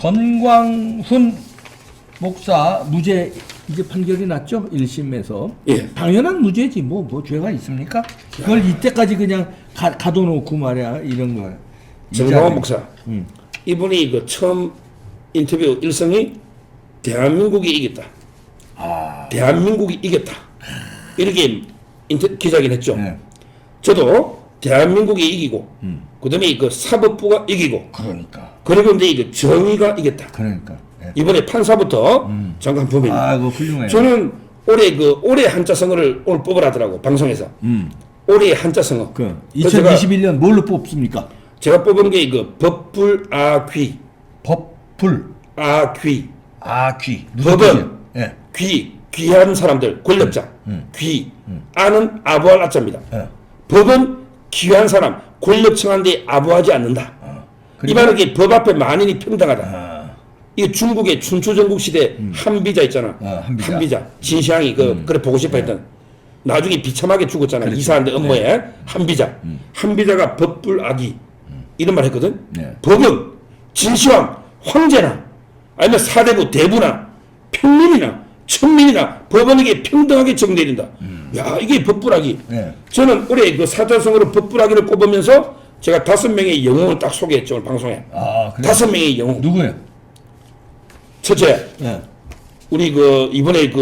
전광훈 목사 무죄 이제 판결이 났죠? 1심에서. 예. 당연한 무죄지. 뭐 죄가 있습니까? 그걸 이때까지 그냥 가둬놓고 말이야. 이런 거. 정광훈 목사. 이분이 그 처음 인터뷰 일성이 대한민국이 이겼다. 대한민국이 이겼다. 이렇게 기자회견했죠. 네. 저도 대한민국이 이기고, 그다음에 그 사법부가 이기고, 그러니까. 그리고 이제 이거 정의가 이겼다. 그러니까. 네. 이번에 판사부터 잠깐 보면 그거 훌륭해요. 저는 올해 한자성어를 오늘 뽑으라더라고 방송에서. 올해 한자성어. 그 2021년 뭘로 뽑습니까? 제가 뽑은 게 이거 법불아귀. 법불. 아귀. 아귀. 법은 예. 귀한 사람들, 권력자. 귀. 아는 아부할 아자입니다. 예. 법은 귀한 사람, 권력층한테 아부하지 않는다. 이 말은 이게 법 앞에 만인이 평등하다. 이게 중국의 춘추전국 시대 한비자 있잖아. 한비자. 진시황이 그래 보고 싶어 했던. 나중에 비참하게 죽었잖아. 그렇지. 이사한데 업무에. 한비자. 한비자가 법불아기. 이런 말 했거든. 네. 법은 진시황, 황제나 아니면 사대부, 대부나 평민이나 천민이나 법원에게 평등하게 적용된다. 야, 이게 법불아기. 네. 저는 올해 그 사자성어로 법불아기를 꼽으면서 제가 5명의 영웅을 딱 소개했죠. 오늘 방송에. 그래요? 5명의 영웅. 누구예요? 첫째, 예. 우리 이번에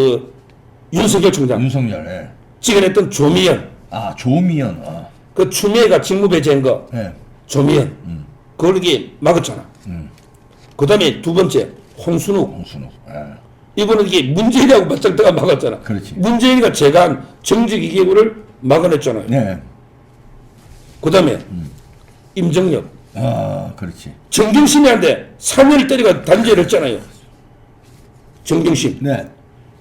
윤석열 총장 윤석열. 예. 찍어냈던 조미연. 조미연. 그 추미애가 직무배제한 거. 예. 조미연. 그걸 이게 막았잖아. 그 다음에 두 번째, 홍순욱. 홍순욱. 예. 이번은 이게 문재인이하고 맞짱 뜨가 막았잖아. 그렇지. 문재인이가 제간 정직이기구를 막아냈잖아요. 네. 그 다음에 임정혁. 그렇지. 정경심이한테 3년을 때리가 단죄를 했잖아요. 정경심. 네.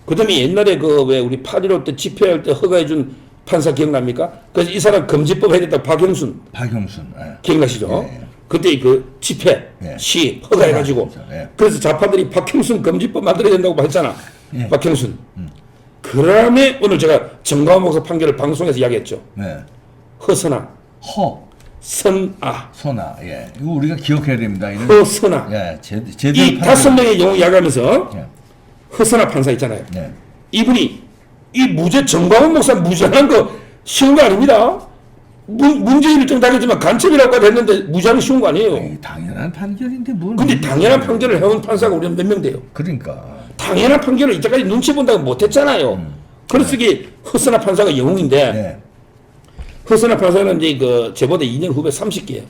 그 다음에 옛날에 왜 우리 8.15 때 집회할 때 허가해준 판사 기억납니까? 그래서 이 사람 금지법 해야 된다. 박영순. 예. 기억나시죠? 예. 그때 그 집회, 예. 시 허가해가지고. 예. 그래서 좌파들이 박형순 금지법 만들어야 된다고 했잖아. 예. 박형순. 그 다음에 오늘 제가 정광훈 목사 판결을 방송에서 이야기했죠. 네. 허선아, 선아, 선아. 예. 이거 우리가 기억해야 됩니다. 이런. 허선아. 예. 이 제대로 5명의 영웅 이야기하면서 예. 허선아 판사 있잖아요. 네. 이분이 이 무죄 정광훈 목사 무죄한 거 쉬운 거 아닙니다. 문재인을 정당했지만 간첩이라고 했는데 무죄는 쉬운 거 아니에요. 당연한 판결인데 뭘. 근데 당연한 판결을 해온 판사가 우리는 몇 명 돼요. 그러니까. 당연한 판결을 이때까지 눈치 본다고 못했잖아요. 그래서 이게 허선아 판사가 영웅인데 네. 허선아 판사는 이제 저보다 2년 후배 30기예요.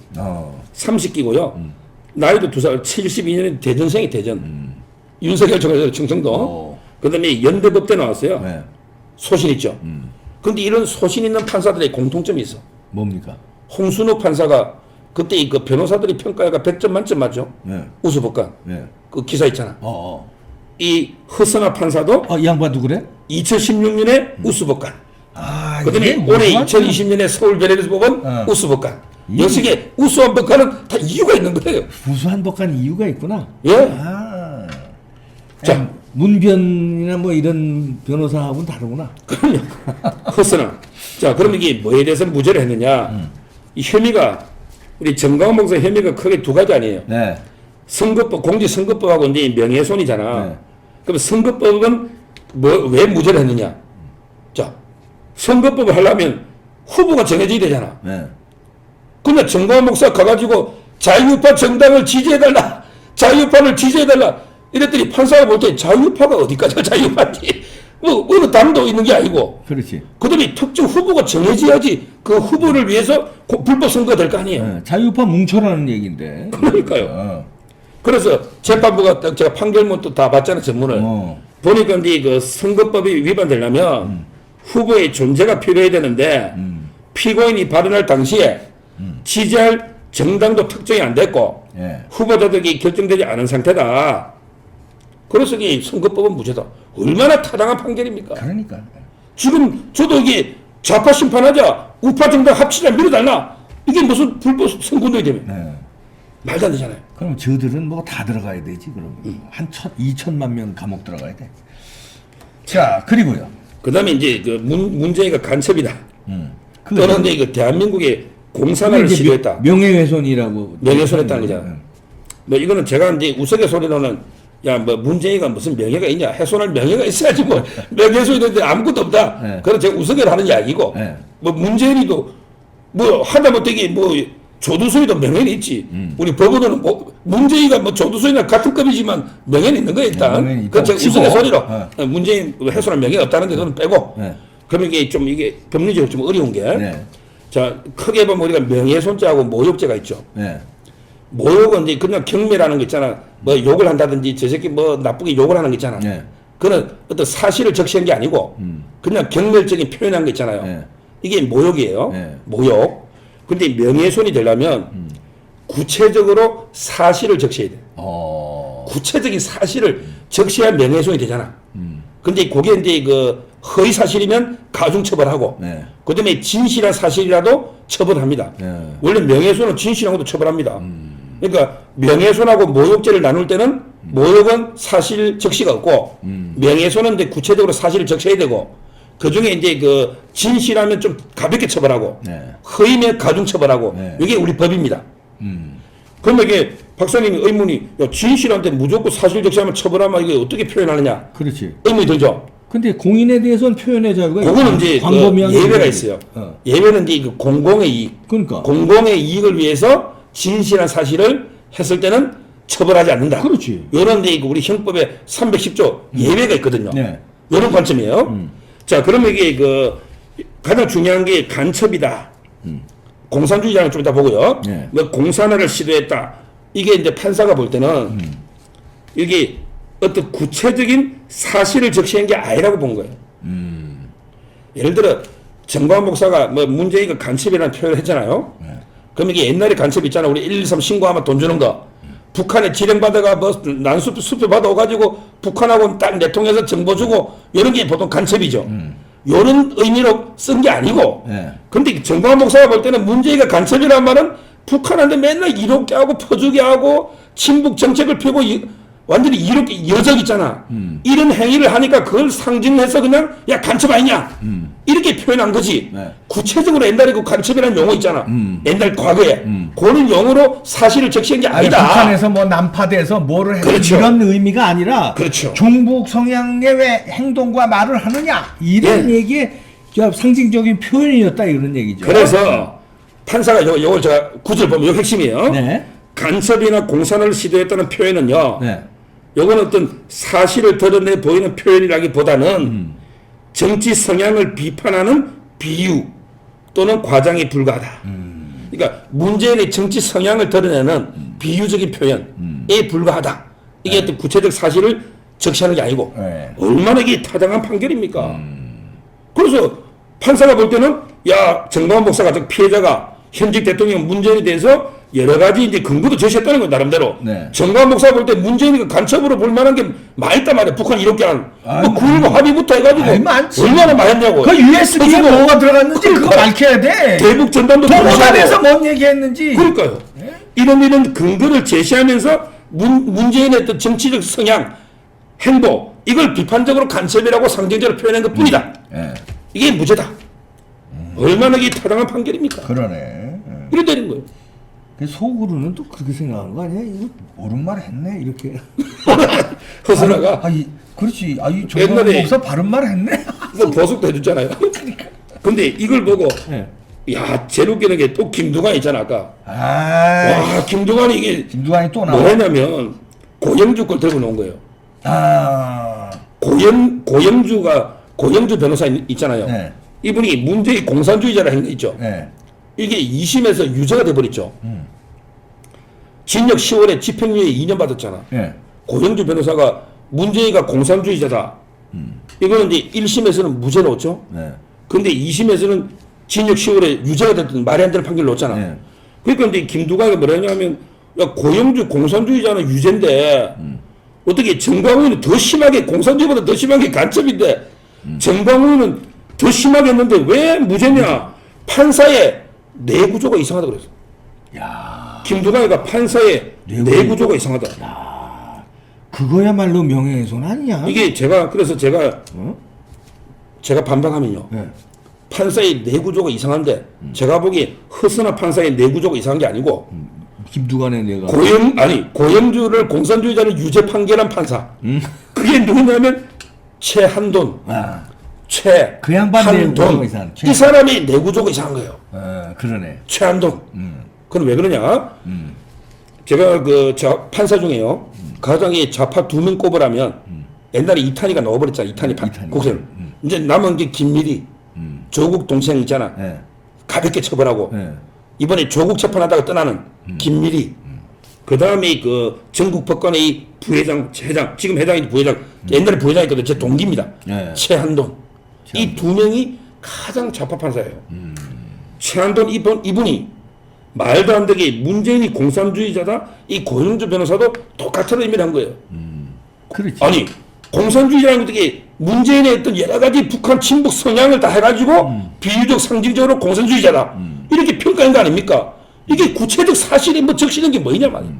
30기고요. 나이도 2살, 72년에 대전생이 대전. 윤석열 총장 충청도. 그다음에 연대법대 나왔어요. 네. 소신 있죠. 근데 이런 소신 있는 판사들의 공통점이 있어. 뭡니까? 홍순욱 판사가 그때 그 변호사들이 평가가 100점 만점 맞죠? 네. 우수법관. 네. 그 기사 있잖아. 이 허선아 판사도 이 양반도 그래? 2016년에 우수법관. 그다음에 이게 올해 뭐가 2020년에 서울변호사 법원 우수법관. 역시게 우수한 법관은 다 이유가 있는 거예요. 우수한 법관 이유가 있구나. 예. 자, 문변이나 뭐 이런 변호사하고는 다르구나. 그럼요. 허선아. 자, 그럼 이게 뭐에 대해서 무죄를 했느냐? 이 혐의가 우리 정광훈 목사 혐의가 크게 두 가지 아니에요. 네. 선거법, 공직선거법하고 이제 명예훼손이잖아. 네. 그럼 선거법은 왜 무죄를 했느냐? 자, 선거법을 하려면 후보가 정해져야 되잖아. 네. 근데 정광훈 목사 가가지고 자유파 정당을 지지해달라. 자유파를 지지해달라. 이랬더니 판사가 볼 때 자유파가 어디까지가 자유파인지 뭐 담도 있는 게 아니고. 그렇지. 그다음에 특정 후보가 정해져야지 그 후보를 위해서 불법 선거가 될 거 아니에요. 네. 자유파 뭉쳐라는 얘기인데. 그러니까요. 그래서 재판부가 딱 제가 판결문 또 다 봤잖아요, 전문을. 보니까 이제 그 선거법이 위반되려면 후보의 존재가 필요해야 되는데 피고인이 발언할 당시에 지지할 정당도 특정이 안 됐고 예. 후보자들이 결정되지 않은 상태다. 그래서 이 선거법은 무죄다. 얼마나 타당한 판결입니까? 그러니까. 지금 저도 이게 좌파 심판하자 우파 정당 합치자 밀어달라. 이게 무슨 불법 선거운동이 되면 네. 말도 안 되잖아요. 그럼 저들은 뭐 다 들어가야 되지 그럼. 2천만 명 감옥 들어가야 돼. 자, 그리고요. 그다음에 이제 그 문재인가 간첩이다. 그거 또는 이제 대한민국의 공산화를 이제 시도했다. 명예훼손이라고. 명예훼손했다는 거잖아. 뭐 이거는 제가 이제 우스갯소리로는 야 뭐 문재인이가 무슨 명예가 있냐, 훼손할 명예가 있어야지 뭐 명예훼손인데 아무것도 없다. 네. 그건 제가 우스갯 하는 이야기고 네. 뭐 문재인이도 뭐 하다못해 뭐 조두순이도 명예는 있지. 우리 법원은 뭐 문재인이가 뭐 조두순이나 같은 급이지만 명예는 있는 거야 일단. 명예는 있고 그건 제가 치고. 우스갯소리로 네. 문재인 훼손할 명예가 없다는데 그건 빼고. 네. 그러면 이게 좀 이게 법리적으로 좀 어려운 게. 네. 자 크게 보면 우리가 명예훼손죄하고 모욕죄가 있죠. 네. 모욕은 이제 그냥 경매라는 거 있잖아. 뭐 욕을 한다든지 저 새끼 뭐 나쁘게 욕을 하는 거 있잖아. 네. 그거는 어떤 사실을 적시한 게 아니고 그냥 경멸적인 표현한 거 있잖아요. 네. 이게 모욕이에요. 네. 모욕. 근데 명예훼손이 되려면 구체적으로 사실을 적셔야 돼. 구체적인 사실을 적셔야 명예훼손이 되잖아. 근데 그게 이제 그 허위 사실이면 가중처벌하고 네. 그다음에 진실한 사실이라도 처벌합니다. 네. 원래 명예훼손은 진실한 것도 처벌합니다. 그러니까 명예훼손하고 모욕죄를 나눌 때는 모욕은 사실 적시가 없고 명예훼손은 이제 구체적으로 사실을 적셔야 되고 그 중에 이제 그 진실하면 좀 가볍게 처벌하고 네. 허위면 가중 처벌하고 네. 이게 우리 법입니다. 그러면 이게 박사님이 의문이 야, 진실한테 무조건 사실 적시하면 처벌하면 이게 어떻게 표현하느냐 그렇지. 의문이 들죠. 근데 공인에 대해서는 표현의 자유가 그거는 이제 광범위한 그 예외가 의미가 있어요. 어. 예외는 이제 그 공공의 이익, 그러니까. 공공의 이익을 위해서 진실한 사실을 했을 때는 처벌하지 않는다. 그렇지. 이런 이제 우리 형법에 310조 예외가 있거든요. 네. 이런 관점이에요. 자, 그러면 이게 그 가장 중요한 게 간첩이다. 공산주의자는 좀 이따 보고요. 네. 뭐 공산화를 시도했다. 이게 이제 판사가 볼 때는 이게 어떤 구체적인 사실을 적시한 게 아니라고 본 거예요. 예를 들어 정광 목사가 뭐 문재인이가 간첩이라는 표현을 했잖아요. 그럼 이게 옛날에 간첩 있잖아. 우리 113 신고하면 돈 주는 거. 북한에 지령받아가 뭐 난수표 받아오가지고 북한하고 딱 내통해서 정보 주고 이런 게 보통 간첩이죠. 이런 의미로 쓴 게 아니고. 네. 근데 정광 목사가 볼 때는 문재인이가 간첩이라는 말은 북한한테 맨날 이롭게 하고 퍼주게 하고 친북 정책을 펴고 완전히 이렇게 여적 있잖아. 이런 행위를 하니까 그걸 상징해서 그냥 야 간첩 아니냐 이렇게 표현한 거지. 네. 구체적으로 옛날에 그 간첩이라는 용어 있잖아. 옛날 과거에 그런 용어로 사실을 적시한 게 아니, 아니다. 북한에서 뭐 난파돼서 뭐를 해 그렇죠. 이런 의미가 아니라 그렇죠. 종북 성향의 왜 행동과 말을 하느냐 이런 예. 얘기의 저 상징적인 표현이었다 이런 얘기죠. 그래서 판사가 요걸 제가 구절 보면 요 핵심이에요. 네. 간첩이나 공산을 시도했다는 표현은요. 네. 요건 어떤 사실을 드러내 보이는 표현이라기보다는 정치 성향을 비판하는 비유 또는 과장에 불과하다. 그러니까 문재인의 정치 성향을 드러내는 비유적인 표현에 불과하다. 이게 어떤 구체적 사실을 적시하는 게 아니고 네. 얼마나 이게 타당한 판결입니까? 그래서 판사가 볼 때는 야 정광훈 목사 같은 피해자가 현직 대통령 문재인에 대해서 여러 가지 이제 근거도 제시했다는 거예요, 나름대로. 네. 정광훈 목사 볼 때 문재인이 간첩으로 볼 만한 게 많이 있단 말이에요. 북한 이렇게 한. 아이, 뭐 그걸로 합의부터 해가지고. 아이, 많지. 얼마나 많이 했냐고. 그 USB에 그래서 뭐가 들어갔는지 그거 그러니까 밝혀야 돼. 대북 전단도 도보단에서 들어가고. 뭔 얘기했는지. 그러니까요. 이런 근거를 제시하면서 문재인의 어떤 정치적 성향, 행보, 이걸 비판적으로 간첩이라고 상징적으로 표현한 것 뿐이다. 예. 이게 무죄다. 얼마나 이게 타당한 판결입니까? 그러네. 이래 되는 거예요. 그 속으로는 또 그렇게 생각하는 거 아니야? 이거 옳은 말 했네 이렇게. 허선아가 그렇지. 이 정광훈 옛날에 목사 바른 말 했네. 뭐 보석도 해줬잖아요. 근데 이걸 보고 네. 야 제일 웃기는 게 또 김두관 있잖아 아까. 아, 와 김두관이 이게 김두관이 또 나와. 뭐냐면 고영주 걸 들고 놓은 거예요. 아, 고영주 변호사 있잖아요. 네. 이분이 문재인 공산주의자라 한게 있죠. 네. 이게 2심에서 유죄가 돼버렸죠. 징역 10월에 집행유예 2년 받았잖아. 네. 고영주 변호사가 문재인이가 공산주의자다. 이거는 이제 1심에서는 무죄 넣었죠. 네. 근데 2심에서는 징역 10월에 유죄가 됐던 말이 안 되는 판결 넣었잖아. 네. 그러니까 이제 김두관이 뭐라 했냐면, 야, 고영주 공산주의자는 유죄인데, 어떻게 정광훈은 더 심하게, 공산주의보다 더 심하게 간첩인데, 정광훈은 더 심하게 했는데 왜 무죄냐? 판사의 내구조가 이상하다 그랬어. 야, 김두관이가 판사의 내구조가 이상하다. 그거야말로 명예훼손 아니야? 이게 그래서 제가 반박하면요. 네. 판사의 내구조가 이상한데 제가 보기에 허선한 판사의 내구조가 이상한 게 아니고 김두관의 내가 고영주를 공산주의자를 유죄 판결한 판사. 그게 누구냐면 최한돈. 그 양반 내구조가 이상한. 이 사람이 내구조가 이상한 거예요. 그러네. 최한돈. 그럼 왜 그러냐? 제가 그 판사 중에요. 가장이 좌파 2명 꼽으라면 옛날에 이탄이가 넣어버렸잖아. 이탄이 국선. 이제 남은 게 김미리, 조국 동생 있잖아. 네. 가볍게 처벌하고. 네. 이번에 조국 재판하다가 떠나는 김미리. 그 다음에 그 전국 법관의 부회장, 회장, 지금 회장이 부회장, 옛날에 부회장이었거든. 제 동기입니다. 네. 최한돈. 이 2명이 가장 좌파 판사예요. 최한돈 이분이 말도 안 되게 문재인이 공산주의자다. 이 고영주 변호사도 똑같은 의미를 한 거예요. 그렇지. 아니 공산주의자라는 것이 문재인의 어떤 여러 가지 북한 친북 성향을 다 해가지고 비유적 상징적으로 공산주의자다. 이렇게 평가한 거 아닙니까? 이게 구체적 사실이 뭐 적시는 게 뭐냐 말이야.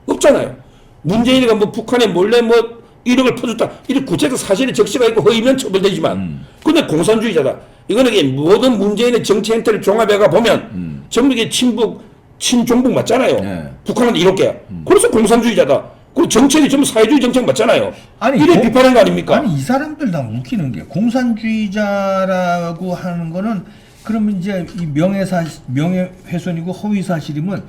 없잖아요. 문재인이가 뭐 북한에 몰래 뭐 1억을 퍼줬다. 이렇게 구체적 사실이 적시가 있고 허위면 처벌되지만 근데 공산주의자다. 이거는 이게 모든 문재인의 정치 행태를 종합해가 보면 전부 이게 친북, 친종북 맞잖아요. 네. 북한은 이렇게. 그래서 공산주의자다. 그리고 정책이 전부 사회주의 정책 맞잖아요. 아니, 이래 비판한 거 아닙니까? 아니 이 사람들 다 웃기는 게 공산주의자라고 하는 거는 그러면 이제 이 명예훼손이고 허위사실이면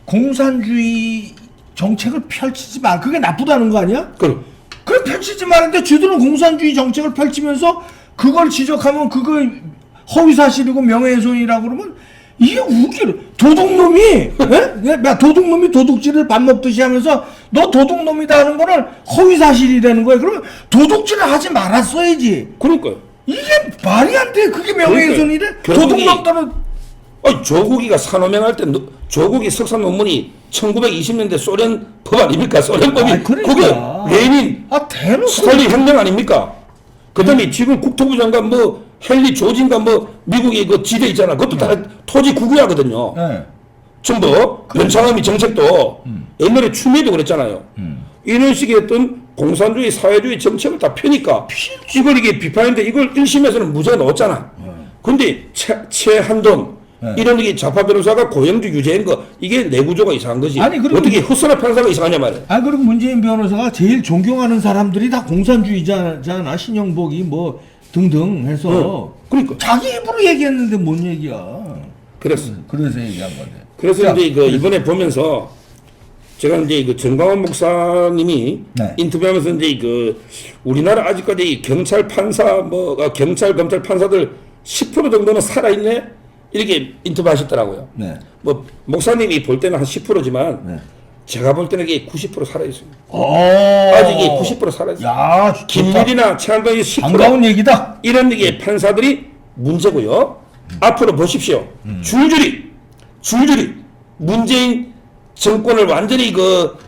공산주의 정책을 펼치지 마. 그게 나쁘다는 거 아니야? 그럼. 그래 펼치지 말는데 쥐들은 공산주의 정책을 펼치면서 그걸 지적하면 그거 허위사실이고 명예훼손이라고 그러면 이게 웃기는 도둑놈이 도둑놈이 도둑질을 밥 먹듯이 하면서 너 도둑놈이다 하는 거는 허위사실이라는 거야. 그러면 도둑질을 하지 말았어야지. 그러니까요. 이게 말이 안 돼. 그게 명예훼손이래. 도둑놈들은 조국이가 산호명할 때 조국이 석사 논문이 1920년대 소련 법 아닙니까? 소련법이 그러니까. 그게 레닌 대놓고 스탈린 혁명 아닙니까? 그다음에 지금 국토부 장관 뭐 헨리 조진가 뭐 미국의 그 지대 있잖아. 그것도 다 토지 국유화거든요. 네. 전부 변창흠이 정책도 옛날에 추미애도 그랬잖아요. 이런 식의 어떤 공산주의 사회주의 정책을 다 펴니까 이걸 이게 비판했는데 이걸 1심에서는 무죄가 나왔잖아. 근데 최한돈 이런 게 좌파 변호사가 고영주 유죄인 거 이게 내구조가 이상한 거지. 아니, 그리고 어떻게 헛소나 판사가 이상하냐 말이야. 그리고 문재인 변호사가 제일 존경하는 사람들이 다 공산주의자잖아. 신영복이 뭐 등등 해서 그러니까 자기 입으로 얘기했는데 뭔 얘기야. 그래서 얘기한 건데. 그래서 자, 이제 그 이번에 보면서 제가 이제 그 정광훈 목사님이 네. 인터뷰하면서 이제 그 우리나라 아직까지 경찰 판사 경찰 검찰 판사들 10% 정도는 살아있네 이렇게 인터뷰하셨더라고요. 네. 뭐 목사님이 볼 때는 한 10%지만 네. 제가 볼 때는 이게 90% 살아있습니다. 오. 아직 이게 90% 살아있어요. 야, 김일이나 최한돈이 10% 반가운 얘기다. 이런 게 판사들이 문제고요. 앞으로 보십시오. 줄줄이 문재인 정권을 완전히 그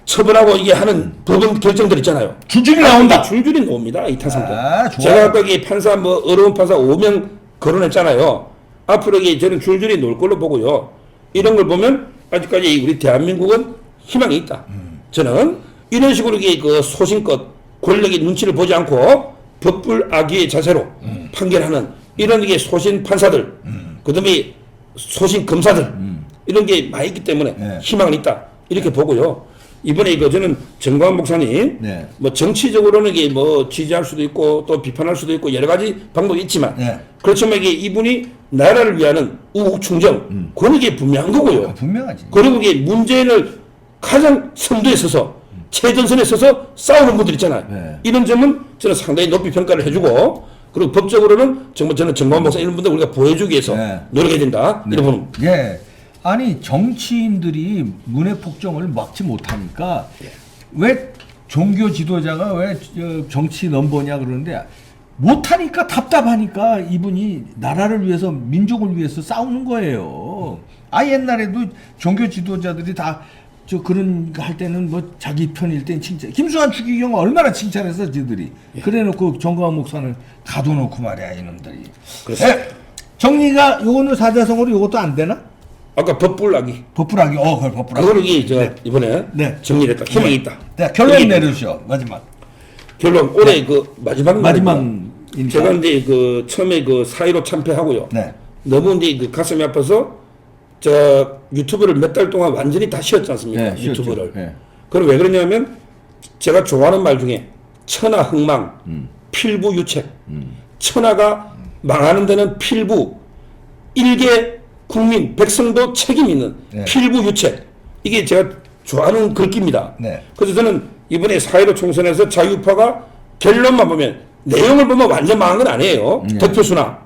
처벌하고 이게 하는 법원 결정들 있잖아요. 줄줄이 나온다. 줄줄이 나옵니다. 이 타산들. 좋아요. 제가 아까 이 판사 어려운 판사 5명 거론했잖아요. 앞으로 이게 저는 줄줄이 놓을 걸로 보고요. 이런 걸 보면 아직까지 우리 대한민국은 희망이 있다. 저는 이런 식으로 이게 그 소신껏 권력의 눈치를 보지 않고 법불악유의 자세로 판결하는 이런 게 소신 판사들, 그다음에 소신 검사들 이런 게 많이 있기 때문에 네. 희망은 있다 이렇게 보고요. 이번에 저는 정광훈 목사님 네. 뭐 정치적으로는 이게 뭐 지지할 수도 있고 또 비판할 수도 있고 여러 가지 방법이 있지만 네. 그렇지만 이게 이분이 나라를 위하는 우국충정 그런 게 분명한 거고요. 분명하지. 그리고 이게 문재인을 가장 선두에 서서 최전선에 서서 싸우는 분들 있잖아요. 네. 이런 점은 저는 상당히 높이 평가를 해주고 그리고 법적으로는 정말 저는 정광훈 목사 이런 분들 우리가 보여주기 위해서 네. 노력해야 된다. 이런 부분. 예. 아니 정치인들이 문화 폭정을 막지 못하니까 왜 종교 지도자가 왜 정치 넘버냐 그러는데 못하니까 답답하니까 이분이 나라를 위해서 민족을 위해서 싸우는 거예요. 옛날에도 종교 지도자들이 다 그런 거 할 때는 뭐 자기 편일 땐 칭찬. 김수환 추기경 얼마나 칭찬했어 지들이. 그래놓고 정광훈 목사는 가둬놓고 말이야 이놈들이. 정리가 요거는 사자성어로 요것도 안 되나? 아까 법불악이. 법불악이. 그걸 법불악이. 그거는 저 이번에 네. 정리를 했다. 희망이 있다. 네, 결론 내려주시오. 마지막. 결론 올해 그 마지막이니까. 제가 이제 그 처음에 그 4.15 참패하고요. 네. 너무 이제 그 가슴이 아파서 저 유튜브를 몇 달 동안 완전히 다 쉬었지 않습니까? 네, 쉬었죠. 유튜브를. 네. 그럼 왜 그러냐면 제가 좋아하는 말 중에 천하흥망, 필부유책. 천하가 망하는 데는 필부, 일개 국민, 백성도 책임 있는 네. 필부유책. 이게 제가 좋아하는 글귀입니다. 네. 그래서 저는 이번에 4.15 총선에서 자유파가 결론만 보면 내용을 보면 완전 망한 건 아니에요. 득표수나.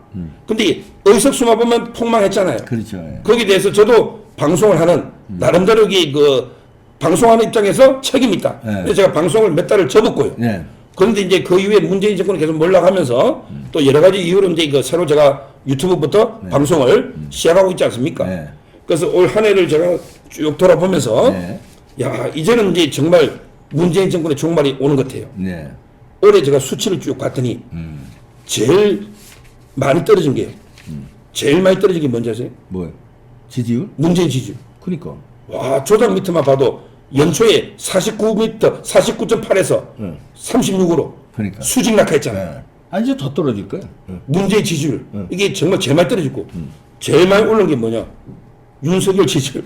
근데 의석수만 보면 폭망했잖아요. 그렇죠. 예. 거기에 대해서 저도 방송을 하는 나름대로 그 방송하는 입장에서 책임이 있다. 네. 그래서 제가 방송을 몇 달을 접었고요. 네. 그런데 이제 그 이후에 문재인 정권이 계속 몰락하면서 또 여러 가지 이유로 이제 그 새로 제가 유튜브부터 방송을 시작하고 있지 않습니까? 네. 그래서 올 한 해를 제가 쭉 돌아보면서 네. 야 이제는 이제 정말 문재인 정권의 종말이 오는 것 같아요. 네. 올해 제가 수치를 쭉 봤더니 제일 많이 떨어진 게요. 제일 많이 떨어진 게 뭔지 아세요? 뭐요? 지지율? 문재인 지지율. 그러니까. 와 조작 밑에만 봐도 연초에 49m, 49.8에서 36으로 그러니까. 수직 낙하했잖아요. 네. 아니 이제 더 떨어질 거야. 문재인 지지율. 이게 정말 제일 많이 떨어지고 제일 많이 오른 게 뭐냐? 윤석열 지지율.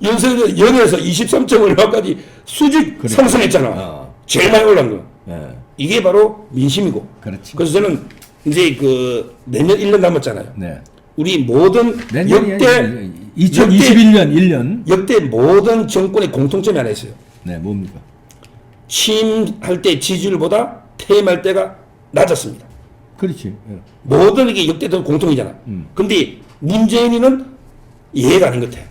윤석열 0에서 23점 얼마까지 수직 그래. 상승했잖아. 제일 많이 올란 거. 네. 이게 바로 민심이고. 그렇지. 그래서 저는 이제 그 내년 1년 남았잖아요. 네. 우리 모든 내년이 역대 2021년 1년. 역대 모든 정권의 공통점이 하나 있어요. 네, 뭡니까? 취임할 때 지지율보다 퇴임할 때가 낮았습니다. 그렇지. 예. 모든 이게 역대도 공통이잖아. 근데 문재인이는 이해가 아닌 것 같아요.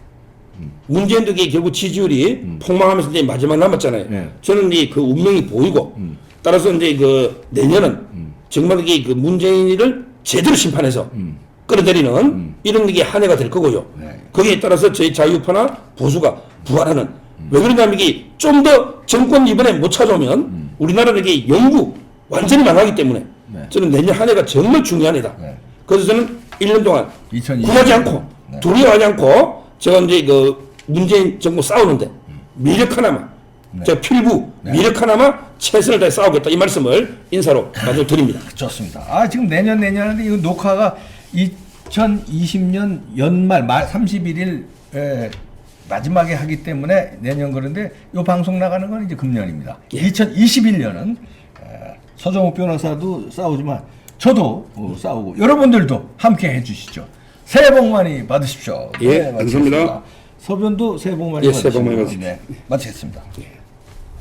문재인도 이게 결국 지지율이 폭망하면서 이제 마지막 남았잖아요. 네. 저는 이제 그 운명이 보이고 따라서 이제 그 내년은 정말 이게 그 문재인을 제대로 심판해서 끌어들이는 이런 게 한 해가 될 거고요. 네. 거기에 따라서 저희 자유파나 보수가 부활하는 왜 그러냐면 이게 좀 더 정권 이번에 못 찾아오면 우리나라는 이게 영구 완전히 망하기 때문에 네. 저는 내년 한 해가 정말 중요한 해다. 네. 그래서 저는 1년 동안 2020 굴하지 않고 네. 두려워하지 않고 제가 이제 그 문재인 정부 싸우는데 미력 하나만 제가 필부 미력 하나만 최선을 다해 싸우겠다 이 말씀을 인사로 마저 드립니다. 좋습니다. 아, 지금 내년 하는데 이거 녹화가 2020년 연말 말 31일 마지막에 하기 때문에 내년 그런데 이 방송 나가는 건 이제 금년입니다. 2021년은 서정욱 변호사도 싸우지만 저도 싸우고 여러분들도 함께 해주시죠. 새해 복 많이 받으십시오. 예, 마치겠습니다. 감사합니다. 서변도 새해 복 많이 예, 새해 복 많이 받으시고 받으십시오. 네, 마치겠습니다. 예.